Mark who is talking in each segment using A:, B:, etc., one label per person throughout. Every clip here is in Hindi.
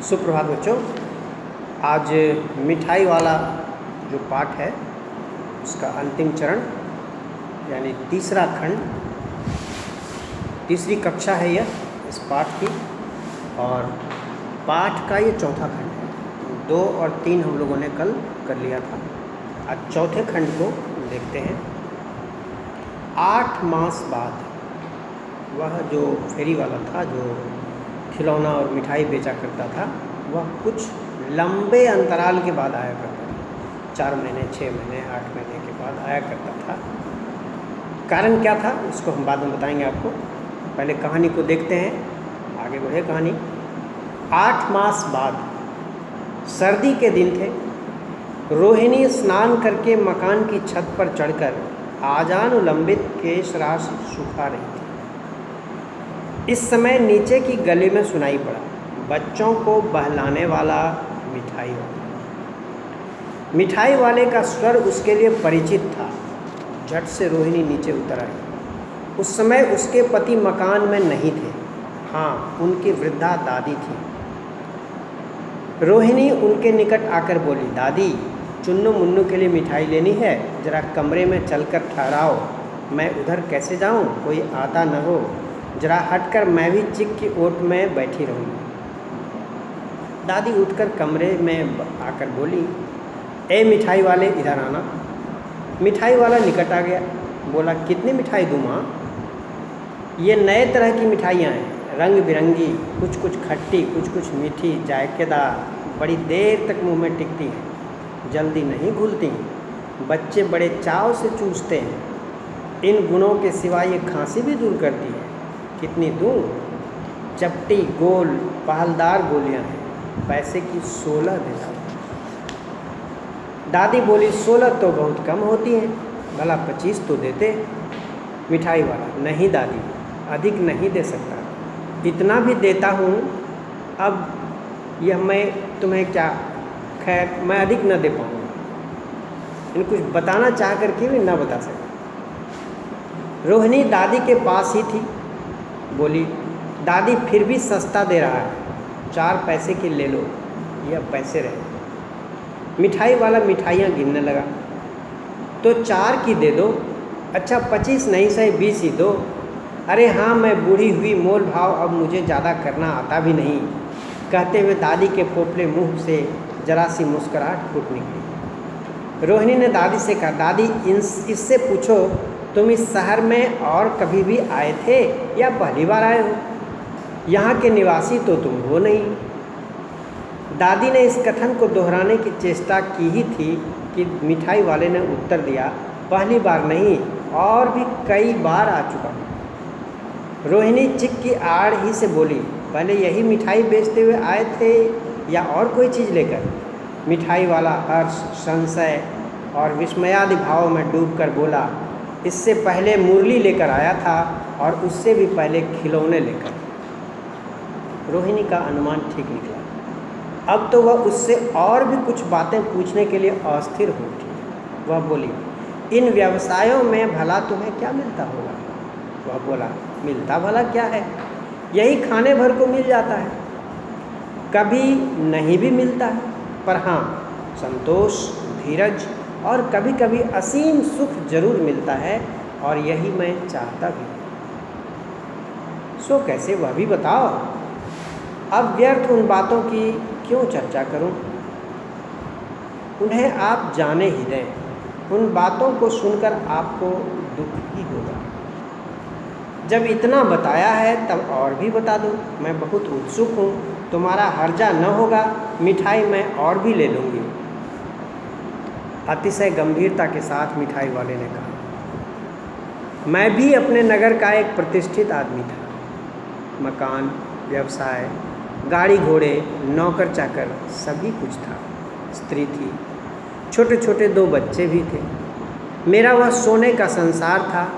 A: सुप्रभात बच्चों। आज मिठाई वाला जो पाठ है उसका अंतिम चरण यानी तीसरा खंड, तीसरी कक्षा है यह इस पाठ की, और पाठ का ये चौथा खंड है। 2 और 3 हम लोगों ने कल कर लिया था। आज चौथे खंड को देखते हैं। 8 मास बाद वह जो फेरी वाला था, जो खिलौना और मिठाई बेचा करता था, वह कुछ लंबे अंतराल के बाद आया करता था। 4 महीने, 6 महीने, 8 महीने के बाद आया करता था। कारण क्या था उसको हम बाद में बताएंगे आपको। पहले कहानी को देखते हैं, आगे बढ़े कहानी। 8 मास बाद सर्दी के दिन थे। रोहिणी स्नान करके मकान की छत पर चढ़कर आजानुलंबित केश राशि सुखा रही थी। इस समय नीचे की गली में सुनाई पड़ा बच्चों को बहलाने वाला मिठाई वाला। मिठाई वाले का स्वर उसके लिए परिचित था। झट से रोहिणी नीचे उतर आई। उस समय उसके पति मकान में नहीं थे। हाँ, उनकी वृद्धा दादी थी। रोहिणी उनके निकट आकर बोली, दादी, चुन्नू मुन्नू के लिए मिठाई लेनी है, जरा कमरे में चलकर ठहराओ। मैं उधर कैसे जाऊं? कोई आता न हो। जरा हटकर मैं भी चिक की ओट में बैठी रहूँगी। दादी उठकर कमरे में आकर बोली, ए मिठाई वाले, इधर आना। मिठाई वाला निकट आ गया। बोला, कितनी मिठाई दूँ माँ? ये नए तरह की मिठाइयाँ हैं, रंग बिरंगी, कुछ कुछ खट्टी, कुछ कुछ मीठी, जायकेदार, बड़ी देर तक मुंह में टिकती हैं, जल्दी नहीं घुलती। बच्चे बड़े चाव से चूसते हैं। इन गुणों के सिवा ये खांसी भी दूर करती है। कितनी दूँ? चपटी, गोल, पहलदार गोलियाँ हैं। पैसे की 16 देता। दादी बोली, 16 तो बहुत कम होती हैं, भला 25 तो देते। मिठाई वाला, नहीं दादी, अधिक नहीं दे सकता। इतना भी देता हूँ, अब यह मैं तुम्हें क्या, खैर मैं अधिक न दे पाऊँगा। इन कुछ बताना चाह करके भी न बता सके। रोहिणी दादी के पास ही थी। बोली, दादी फिर भी सस्ता दे रहा है, 4 पैसे की ले लो, यह पैसे रहे। मिठाई वाला मिठाइयाँ गिनने लगा। तो 4 की दे दो। अच्छा 25 नहीं सही 20 ही दो। अरे हाँ, मैं बूढ़ी हुई, मोल भाव अब मुझे ज़्यादा करना आता भी नहीं। कहते हुए दादी के पोपले मुंह से जरा सी मुस्कुराहट फूट निकली। रोहिणी ने दादी से कहा, दादी इससे पूछो, तुम इस शहर में और कभी भी आए थे या पहली बार आए हो? यहाँ के निवासी तो तुम हो नहीं। दादी ने इस कथन को दोहराने की चेष्टा की ही थी कि मिठाई वाले ने उत्तर दिया, पहली बार नहीं, और भी कई बार आ चुका हूँ। रोहिणी चिक की आड़ ही से बोली, पहले यही मिठाई बेचते हुए आए थे या और कोई चीज़ लेकर? मिठाई वाला हर्ष, संशय और विस्मयादि भाव में डूबकर बोला, इससे पहले मुरली लेकर आया था और उससे भी पहले खिलौने लेकर। रोहिणी का अनुमान ठीक निकला। अब तो वह उससे और भी कुछ बातें पूछने के लिए अस्थिर हो उठी। वह बोली, इन व्यवसायों में भला तुम्हें क्या मिलता होगा? वह बोला, मिलता भला क्या है, यही खाने भर को मिल जाता है। कभी नहीं भी मिलता है, पर हाँ, संतोष, धीरज और कभी कभी असीम सुख जरूर मिलता है, और यही मैं चाहता भी। सो कैसे, वह भी बताओ। अब व्यर्थ उन बातों की क्यों चर्चा करूं? उन्हें आप जाने ही दें। उन बातों को सुनकर आपको दुख ही होगा। जब इतना बताया है तब और भी बता दो। मैं बहुत उत्सुक हूँ, तुम्हारा हर्जा न होगा, मिठाई मैं और भी ले लूँगी। अतिशय गंभीरता के साथ मिठाई वाले ने कहा, मैं भी अपने नगर का एक प्रतिष्ठित आदमी था। मकान, व्यवसाय, गाड़ी घोड़े, नौकर चाकर, सभी कुछ था। स्त्री थी, छोटे छोटे 2 बच्चे भी थे। मेरा वह सोने का संसार था।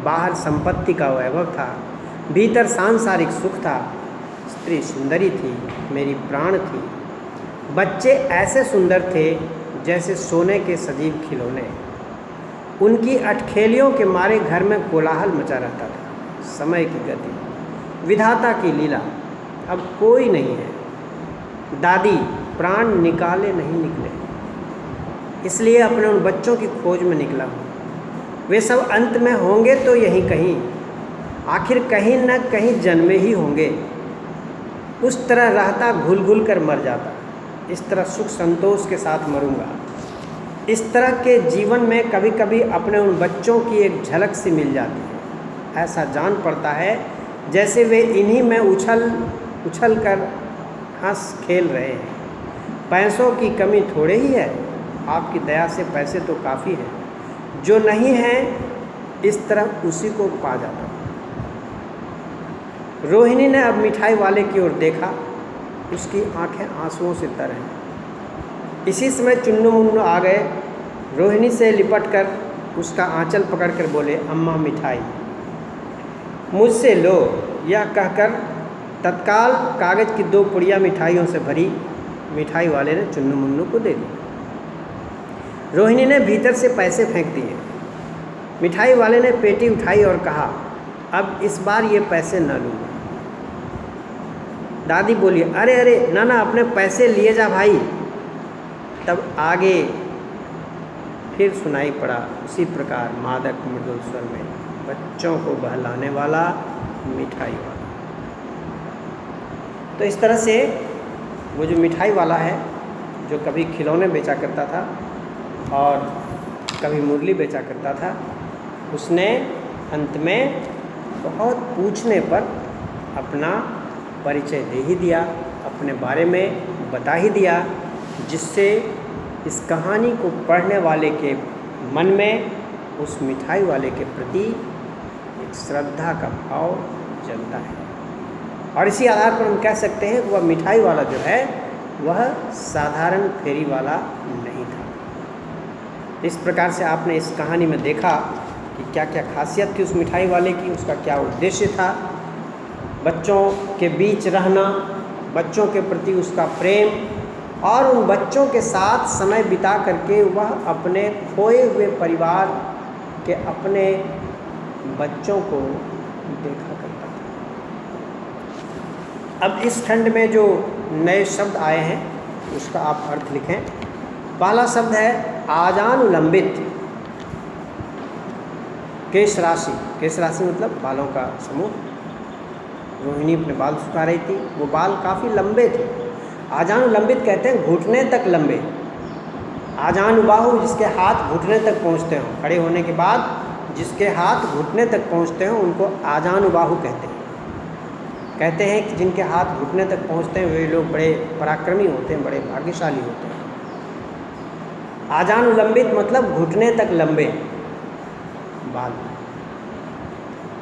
A: बाहर संपत्ति का वैभव था, भीतर सांसारिक सुख था। स्त्री सुंदरी थी, मेरी प्राण थी। बच्चे ऐसे सुंदर थे जैसे सोने के सजीव खिलौने। उनकी अटखेलियों के मारे घर में कोलाहल मचा रहता था। समय की गति, विधाता की लीला, अब कोई नहीं है। दादी प्राण निकाले नहीं निकले, इसलिए अपने उन बच्चों की खोज में निकला हूँ। वे सब अंत में होंगे तो यहीं कहीं, आखिर कहीं न कहीं जन्मे ही होंगे। उस तरह रहता घुल घुल कर मर जाता, इस तरह सुख संतोष के साथ मरूंगा। इस तरह के जीवन में कभी कभी अपने उन बच्चों की एक झलक सी मिल जाती है। ऐसा जान पड़ता है जैसे वे इन्हीं में उछल कर हंस खेल रहे हैं। पैसों की कमी थोड़े ही है, आपकी दया से पैसे तो काफ़ी है। जो नहीं है इस तरह उसी को पा जाता। रोहिणी ने अब मिठाई वाले की ओर देखा, उसकी आंखें आंसुओं से तर हैं। इसी समय चुन्नू मुन्नू आ गए। रोहिणी से लिपट कर उसका आंचल पकड़कर बोले, अम्मा मिठाई मुझसे लो। यह कहकर तत्काल कागज़ की 2 पुड़िया मिठाइयों से भरी मिठाई वाले ने चुन्नू मुन्नू को दे दी। रोहिणी ने भीतर से पैसे फेंक दिए। मिठाई वाले ने पेटी उठाई और कहा, अब इस बार ये पैसे न लूँगा। दादी बोली, अरे अरे ना ना, अपने पैसे लिए जा भाई। तब आगे फिर सुनाई पड़ा उसी प्रकार मादक मृदुल स्वर में, बच्चों को बहलाने वाला मिठाई वाला। तो इस तरह से वो जो मिठाई वाला है, जो कभी खिलौने बेचा करता था और कभी मुरली बेचा करता था, उसने अंत में बहुत पूछने पर अपना परिचय दे ही दिया, अपने बारे में बता ही दिया, जिससे इस कहानी को पढ़ने वाले के मन में उस मिठाई वाले के प्रति एक श्रद्धा का भाव जगता है। और इसी आधार पर हम कह सकते हैं वह मिठाई वाला जो है वह साधारण फेरी वाला नहीं था। इस प्रकार से आपने इस कहानी में देखा कि क्या क्या खासियत थी उस मिठाई वाले की, उसका क्या उद्देश्य था। बच्चों के बीच रहना, बच्चों के प्रति उसका प्रेम और उन बच्चों के साथ समय बिता करके वह अपने खोए हुए परिवार के अपने बच्चों को देखा करता था। अब इस खंड में जो नए शब्द आए हैं उसका आप अर्थ लिखें। पहला शब्द है आजानुलंबित। केश राशि, केश राशि मतलब बालों का समूह। रोहिणी अपने बाल सुखा रही थी, वो बाल काफ़ी लंबे थे। आजानुलंबित कहते हैं घुटने तक लंबे। आजानुबाहु, जिसके हाथ घुटने तक पहुंचते हों, खड़े होने के बाद जिसके हाथ घुटने तक पहुंचते हों उनको आजानुबाहु कहते हैं। कहते हैं कि जिनके हाथ घुटने तक पहुंचते हैं वे लोग बड़े पराक्रमी होते हैं, बड़े भाग्यशाली होते हैं। आजानुलंबित मतलब घुटने तक लंबे बाल।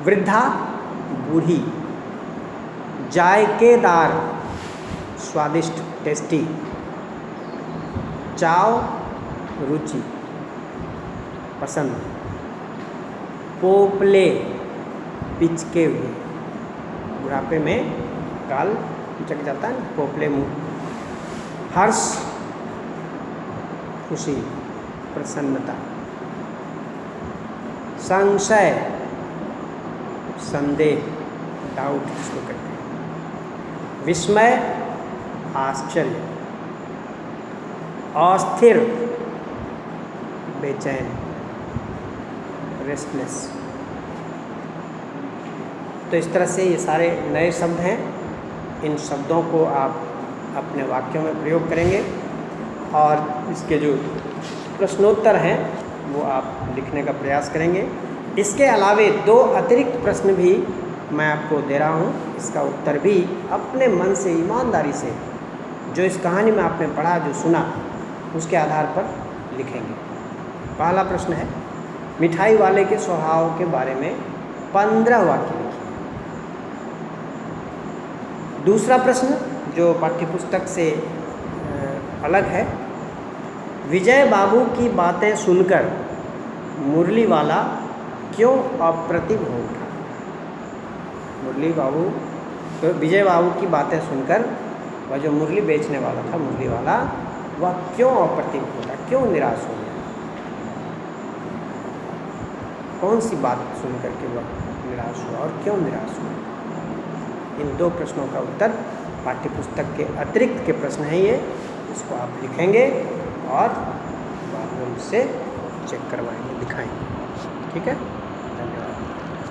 A: वृद्धा, बूढ़ी। जायकेदार, स्वादिष्ट, टेस्टी। चाव, रुचि, पसंद। पोपले, पिचके हुए। बुढ़ापे में गाल पिचक जाता है ना, पोपले मुँह। हर्ष, खुशी, प्रसन्नता। संशय, संदेह, डाउट जिसको कहते हैं। विस्मय, आश्चर्य। अस्थिर, बेचैन, रेस्टलेस। तो इस तरह से ये सारे नए शब्द हैं। इन शब्दों को आप अपने वाक्यों में प्रयोग करेंगे और इसके जो प्रश्नोत्तर हैं वो आप लिखने का प्रयास करेंगे। इसके अलावे 2 अतिरिक्त प्रश्न भी मैं आपको दे रहा हूँ। इसका उत्तर भी अपने मन से, ईमानदारी से, जो इस कहानी में आपने पढ़ा, जो सुना, उसके आधार पर लिखेंगे। पहला प्रश्न है, मिठाई वाले के स्वभाव के बारे में 15 वाक्य लिखिए। दूसरा प्रश्न जो पाठ्यपुस्तक से अलग है, विजय बाबू की बातें सुनकर मुरली वाला क्यों अप्रतिभ हो उठा। मुरली बाबू, तो विजय बाबू की बातें सुनकर वह जो मुरली बेचने वाला था, मुरली वाला, वह क्यों अप्रतिभ होता, क्यों निराश हो गया। कौन सी बात सुन करके वह निराश हुआ और क्यों निराश हुआ। इन 2 प्रश्नों का उत्तर पाठ्य पुस्तक के अतिरिक्त के प्रश्न हैं ये, इसको आप लिखेंगे और बाद में मुझसे चेक करवाएंगे, दिखाएंगे। ठीक है।